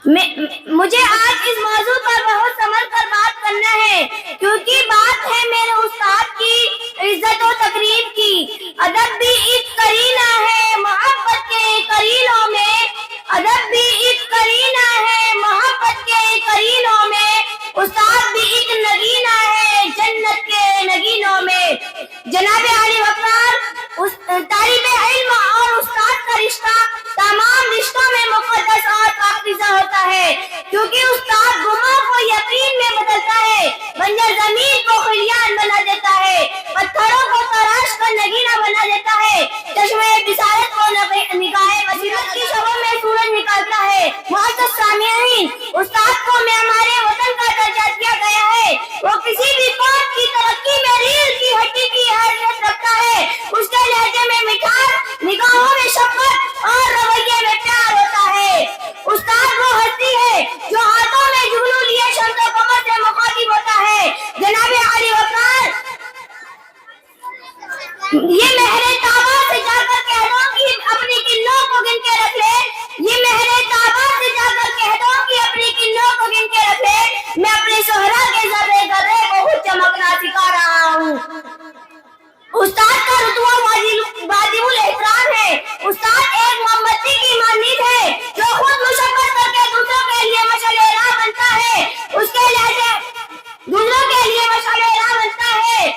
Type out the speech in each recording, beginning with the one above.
مجھے آج اس موضوع پر بہت سمجھ کر بات کرنا ہے، کیونکہ بات ہے میرے استاد کی عزت و تقریب کی۔ ادب بھی ایک کرینہ ہے محبت کے کرینوں میں، ادب بھی ایک کرینہ ہے محبت کے کرینوں میں، استاد بھی ایک نگینہ ہے جنت کے نگینوں میں۔ جناب عالی وقار، طالب علم اور استاد کا رشتہ تمام رشتوں میں مقدس اور پاکیزہ ہوتا ہے، کیونکہ استاد گموں کو یقین میں بدلتا ہے، بنجر زمین کو خلیان بنا دیتا ہے، پتھروں کو تراش کر نگینہ بنا دیتا ہے، چشمے بصارت کو نگاہ بصیرت کی شبوں میں سورج نکالتا ہے۔ معزز سامعین، استاد کو معمار وطن کا درجہ دیا گیا ہے۔ وہ کسی بھی قوم کی ترقی میں ریڑھ کی ہڈی کی حیثیت رکھتا ہے۔ اس کے لہجے میں مٹھاس، نگاہوں میں شفقت اور رویے میں پیار ہوتا ہے۔ استاد وہ ہستی ہے جو ہاتھوں میں جگنو لیے شمس و قمر سے مخاطب ہوتا ہے۔ جناب عالی وقار، یہ مہر طابہ سے جا کر کہہ دو کہ اپنی کنوں کو گن کے رکھ لے، یہ مہر طابہ سے جا کر کہہ دو کہ اپنی کنوں کو گن کے رکھ لے، میں اپنے صحرا کے ذرے ذرے کو خود چمکنا سکھا رہا ہوں۔ استاد کا رتبہ واجب الاحترام ہے۔ استاد ایک موم بتی کی مانند ہے جو خود مشقت کر کے دوسروں کے لیے مشعل راہ بنتا ہے، اس کے لہجے دوسروں کے لیے مشعل راہ بنتا ہے۔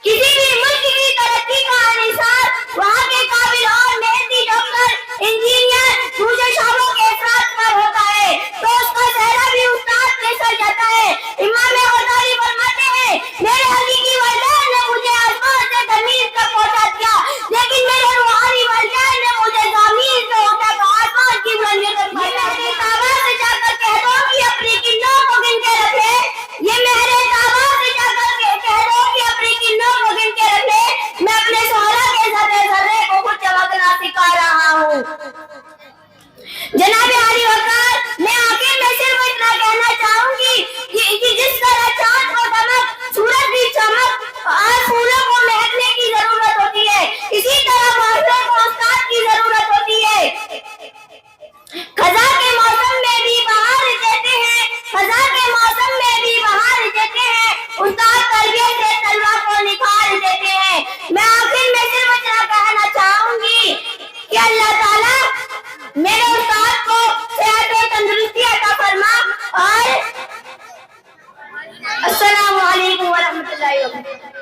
کسی بھی ملک کی ترقی کا انحصار وہاں کے قابل اور محنتی ڈاکٹر، انجینئر، دوسرے شعبوں کے افراد پر ہوتا ہے، تو اس کا چہرہ بھی استاد کے سر جاتا ہے۔ امام غزالی فرماتے ہیں، میرے حقیقی والدین نے مجھے آسمان سے زمین تک پہنچا دیا، لیکن میرے روحانی والدین نے مجھے زمین سے اٹھا کر آسمان کی بلندیوں تک پہنچا دیا۔ یہ مہر طابہ سے جا کر کہہ دو کہ اپنی کنوں کو گن کے رکھ لے، یہ مہر طابہ سے جا کر کہہ دو کہ اپنی کنوں کو گن کے رکھ لے، میں اپنے صحرا کے ذرے ذرے کو خود چمکنا سکھا رہا ہوں۔